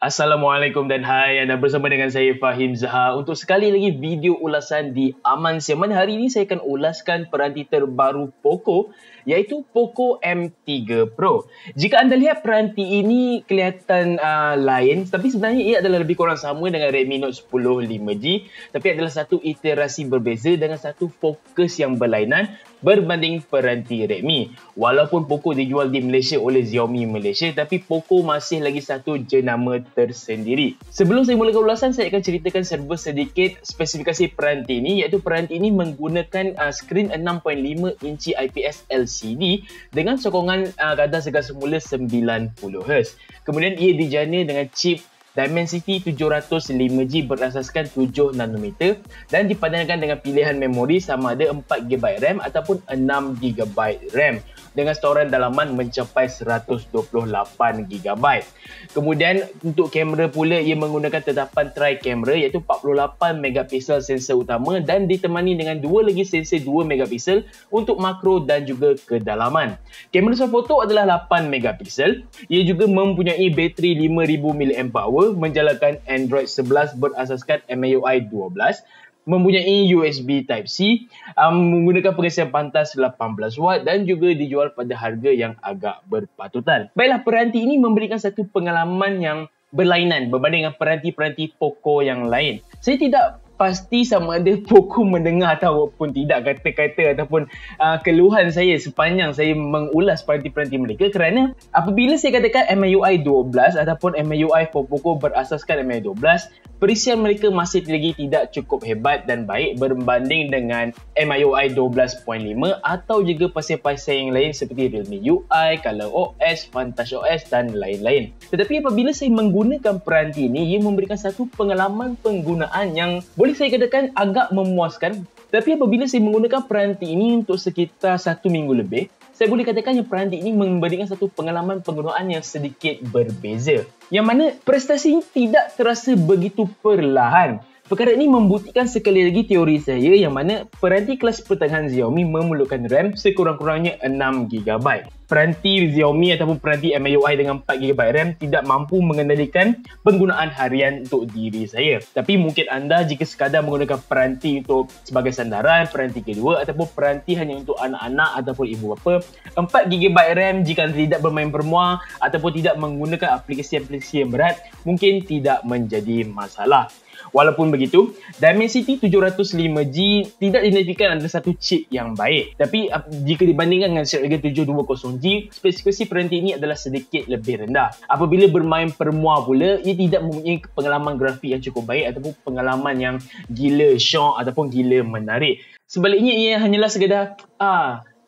Assalamualaikum dan hai, anda bersama dengan saya Fahim Zaha untuk sekali lagi video ulasan di Aman Siaman. Hari ini saya akan ulaskan peranti terbaru Poco iaitu Poco M3 Pro. Jika anda lihat peranti ini kelihatan lain, tapi sebenarnya ia adalah lebih kurang sama dengan Redmi Note 10 5G, tapi adalah satu iterasi berbeza dengan satu fokus yang berlainan berbanding peranti Redmi. Walaupun Poco dijual di Malaysia oleh Xiaomi Malaysia, tapi Poco masih lagi satu jenama tersendiri. Sebelum saya mulakan ulasan, saya akan ceritakan serba sedikit spesifikasi peranti ini, iaitu peranti ini menggunakan skrin 6.5 inci IPS LCD dengan sokongan kadar segar semula 90Hz. Kemudian ia dijana dengan chip Dimensity 705G berasaskan 7nm dan dipadankan dengan pilihan memori sama ada 4GB RAM ataupun 6GB RAM dengan storan dalaman mencapai 128GB. Kemudian untuk kamera pula, ia menggunakan tetapan tri-kamera iaitu 48MP sensor utama dan ditemani dengan dua lagi sensor 2MP untuk makro dan juga kedalaman. Kamera swafoto adalah 8MP. Ia juga mempunyai bateri 5000mAh, menjalankan Android 11 berasaskan MIUI 12, mempunyai USB Type-C, menggunakan pengisian pantas 18W dan juga dijual pada harga yang agak berpatutan. Baiklah, peranti ini memberikan satu pengalaman yang berlainan berbanding dengan peranti-peranti Poco yang lain. Saya tidak pasti sama ada Poco mendengar ataupun tidak kata-kata ataupun keluhan saya sepanjang saya mengulas peranti-peranti mereka, kerana apabila saya katakan MIUI 12 ataupun MIUI for Poco berasaskan MIUI 12, perisian mereka masih lagi tidak cukup hebat dan baik berbanding dengan MIUI 12.5 atau juga pasal-pasal yang lain seperti Realme UI, Color OS, Vantage OS dan lain-lain. Tetapi apabila saya menggunakan peranti ini, ia memberikan satu pengalaman penggunaan yang boleh saya katakan agak memuaskan. Tapi apabila saya menggunakan peranti ini untuk sekitar 1 minggu lebih, saya boleh katakan yang peranti ini memberikan satu pengalaman penggunaan yang sedikit berbeza. Yang mana prestasi ini tidak terasa begitu perlahan. Perkara ini membuktikan sekali lagi teori saya yang mana peranti kelas pertengahan Xiaomi memerlukan RAM sekurang-kurangnya 6GB. Peranti Xiaomi ataupun peranti MIUI dengan 4GB RAM tidak mampu mengendalikan penggunaan harian untuk diri saya. Tapi mungkin anda jika sekadar menggunakan peranti untuk sebagai sandaran, peranti kedua ataupun peranti hanya untuk anak-anak ataupun ibu bapa, 4GB RAM jika anda tidak bermain permua ataupun tidak menggunakan aplikasi-aplikasi yang berat, mungkin tidak menjadi masalah. Walaupun begitu, Dimensity 705G tidak dinafikan adalah satu chip yang baik. Tapi jika dibandingkan dengan Snapdragon 720G, spesifikasi peranti ini adalah sedikit lebih rendah. Apabila bermain permua pula, ia tidak mempunyai pengalaman grafik yang cukup baik ataupun pengalaman yang gila syok ataupun gila menarik. Sebaliknya, ia hanyalah sekadar,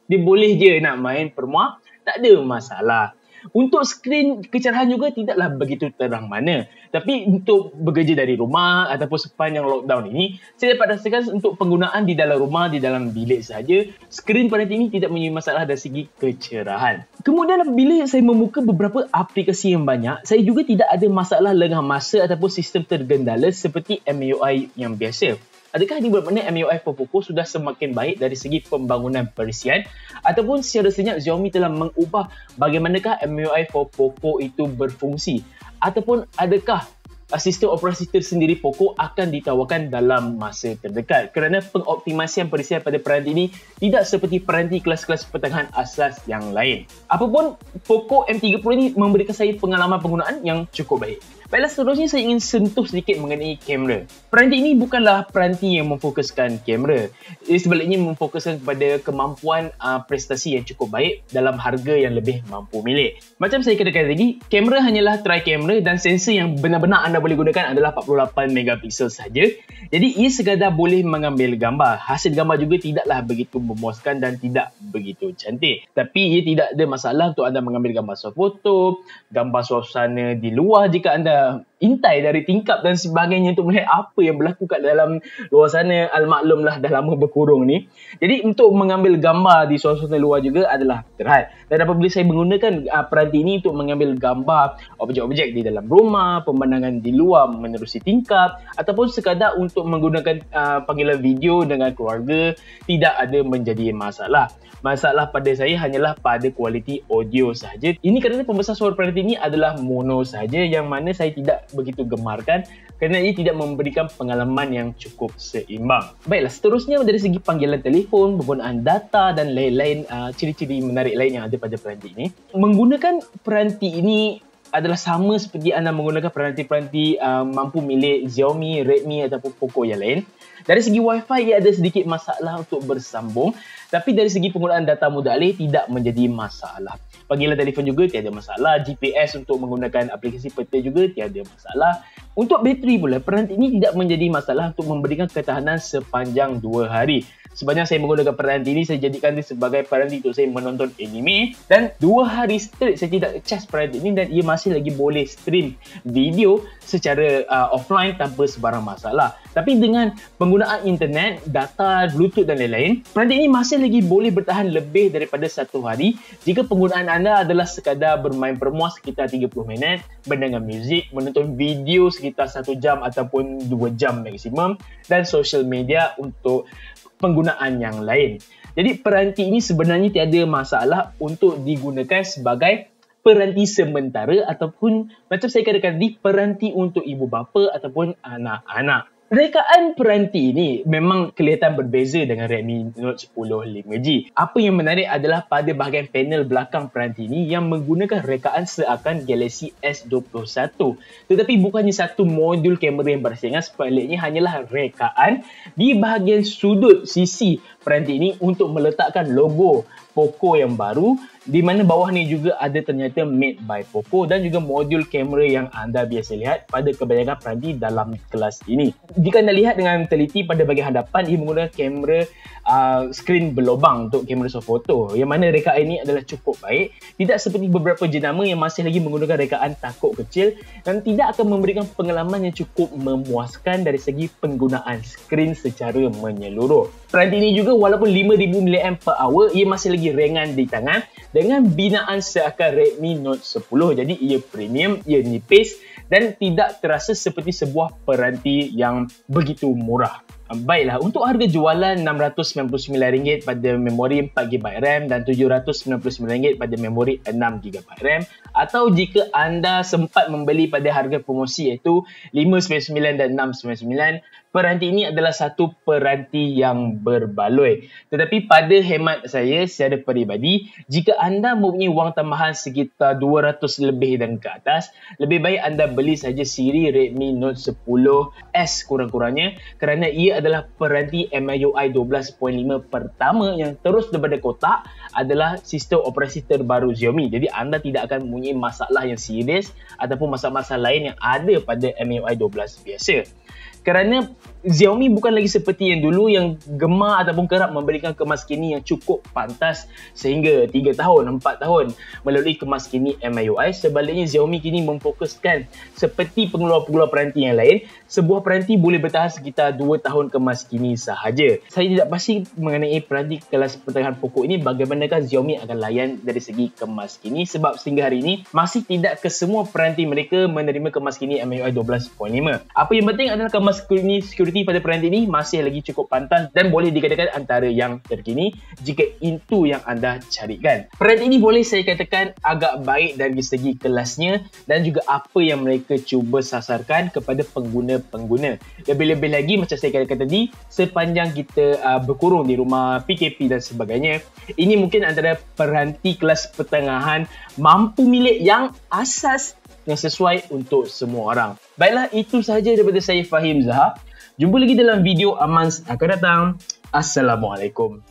dia boleh je nak main permua, tak ada masalah. Untuk skrin kecerahan juga tidaklah begitu terang mana. Tapi untuk bekerja dari rumah ataupun sepanjang lockdown ini, saya dapat rasakan untuk penggunaan di dalam rumah, di dalam bilik sahaja, skrin peranti ini tidak mempunyai masalah dari segi kecerahan. Kemudian apabila saya membuka beberapa aplikasi yang banyak, saya juga tidak ada masalah lengah masa ataupun sistem tergendala seperti MIUI yang biasa. Adakah ini bermakna MIUI for Poco sudah semakin baik dari segi pembangunan perisian ataupun secara senyap Xiaomi telah mengubah bagaimanakah MIUI for Poco itu berfungsi? Ataupun adakah sistem operasi tersendiri Poco akan ditawarkan dalam masa terdekat? Kerana pengoptimasian perisian pada peranti ini tidak seperti peranti kelas-kelas pertengahan asas yang lain. Apapun, Poco M3 Pro ini memberikan saya pengalaman penggunaan yang cukup baik. Baiklah, seterusnya saya ingin sentuh sedikit mengenai kamera. Peranti ini bukanlah peranti yang memfokuskan kamera. Ia sebaliknya memfokuskan kepada kemampuan prestasi yang cukup baik dalam harga yang lebih mampu milik. Macam saya katakan tadi, kamera hanyalah tri-kamera dan sensor yang benar-benar anda boleh gunakan adalah 48MP sahaja. Jadi ia sekadar boleh mengambil gambar. Hasil gambar juga tidaklah begitu memuaskan dan tidak begitu cantik. Tapi ia tidak ada masalah untuk anda mengambil gambar swafoto, gambar suasana di luar jika anda intai dari tingkap dan sebagainya untuk melihat apa yang berlaku kat dalam luar sana. Al-maklumlah dah lama berkurung ni. Jadi untuk mengambil gambar di suasana luar juga adalah terhad. Dan apabila saya menggunakan peranti ini untuk mengambil gambar objek-objek di dalam rumah, pemandangan di luar menerusi tingkap ataupun sekadar untuk menggunakan panggilan video dengan keluarga, tidak ada menjadi masalah. Masalah pada saya hanyalah pada kualiti audio sahaja. Ini kerana pembesar suara peranti ini adalah mono sahaja, yang mana saya tidak tidak begitu gemarkan kerana ia tidak memberikan pengalaman yang cukup seimbang. Baiklah, seterusnya dari segi panggilan telefon, penggunaan data dan lain-lain ciri-ciri menarik lain yang ada pada peranti ini. Menggunakan peranti ini adalah sama seperti anda menggunakan peranti-peranti mampu milik Xiaomi, Redmi ataupun Poco yang lain. Dari segi Wi-Fi, ia ada sedikit masalah untuk bersambung. Tapi dari segi penggunaan data mudah alih, tidak menjadi masalah. Panggilan telefon juga tiada masalah. GPS untuk menggunakan aplikasi peta juga tiada masalah. Untuk bateri pula, peranti ini tidak menjadi masalah untuk memberikan ketahanan sepanjang 2 hari. Sebanyak saya menggunakan peranti ini, saya jadikan dia sebagai peranti untuk saya menonton anime. Dan 2 hari straight saya tidak cas peranti ini dan ia masih lagi boleh stream video secara offline tanpa sebarang masalah. Tapi dengan penggunaan internet, data, bluetooth dan lain-lain, peranti ini masih lagi boleh bertahan lebih daripada 1 hari jika penggunaan anda adalah sekadar bermain permuas sekitar 30 minit, mendengar muzik, menonton video sekitar 1 jam ataupun 2 jam maksimum dan social media untuk penggunaan yang lain. Jadi peranti ini sebenarnya tiada masalah untuk digunakan sebagai peranti sementara ataupun macam saya katakan tadi, peranti untuk ibu bapa ataupun anak-anak. Rekaan peranti ini memang kelihatan berbeza dengan Redmi Note 10 5G. Apa yang menarik adalah pada bahagian panel belakang peranti ini yang menggunakan rekaan seakan Galaxy S21. Tetapi bukannya satu modul kamera yang bersaingan, sebaliknya hanyalah rekaan di bahagian sudut sisi peranti ini untuk meletakkan logo Poco yang baru, di mana bawah ni juga ada ternyata made by Poco dan juga modul kamera yang anda biasa lihat pada kebanyakan peranti dalam kelas ini. Jika anda lihat dengan teliti pada bahagian hadapan, ia menggunakan kamera skrin berlubang untuk kamera swafoto, yang mana rekaan ini adalah cukup baik. Tidak seperti beberapa jenama yang masih lagi menggunakan rekaan takuk kecil dan tidak akan memberikan pengalaman yang cukup memuaskan dari segi penggunaan skrin secara menyeluruh. Peranti ini juga walaupun 5000 mAh, ia masih lagi ringan di tangan dengan binaan seakan Redmi Note 10. Jadi ia premium, ia nipis dan tidak terasa seperti sebuah peranti yang begitu murah. Baiklah, untuk harga jualan RM699 pada memori 4GB RAM dan RM799 pada memori 6GB RAM, atau jika anda sempat membeli pada harga promosi iaitu RM599 dan RM699, peranti ini adalah satu peranti yang berbaloi. Tetapi pada hemat saya secara peribadi, jika anda mempunyai wang tambahan sekitar 200 lebih dan ke atas, lebih baik anda beli saja siri Redmi Note 10S kurang-kurangnya, kerana ia adalah peranti MIUI 12.5 pertama yang terus daripada kotak adalah sistem operasi terbaru Xiaomi. Jadi anda tidak akan mempunyai masalah yang serius ataupun masalah-masalah lain yang ada pada MIUI 12 biasa. Kerana Xiaomi bukan lagi seperti yang dulu yang gemar ataupun kerap memberikan kemas kini yang cukup pantas sehingga 3 tahun, 4 tahun melalui kemas kini MIUI. Sebaliknya Xiaomi kini memfokuskan seperti pengeluar-pengeluar peranti yang lain, sebuah peranti boleh bertahan sekitar 2 tahun kemas kini sahaja. Saya tidak pasti mengenai peranti kelas pertengahan pokok ini bagaimanakah Xiaomi akan layan dari segi kemas kini, sebab sehingga hari ini masih tidak kesemua peranti mereka menerima kemas kini MIUI 12.5. Apa yang penting adalah kemas kini security pada peranti ini masih lagi cukup pantas dan boleh dikatakan antara yang terkini jika itu yang anda carikan. Peranti ini boleh saya katakan agak baik dari segi kelasnya dan juga apa yang mereka cuba sasarkan kepada pengguna-pengguna. Lebih-lebih lagi macam saya katakan tadi, sepanjang kita berkurung di rumah, PKP dan sebagainya, ini mungkin antara peranti kelas pertengahan mampu milik yang asas yang sesuai untuk semua orang. Baiklah, itu sahaja daripada saya Fahim Zaha. Jumpa lagi dalam video Amans akan datang. Assalamualaikum.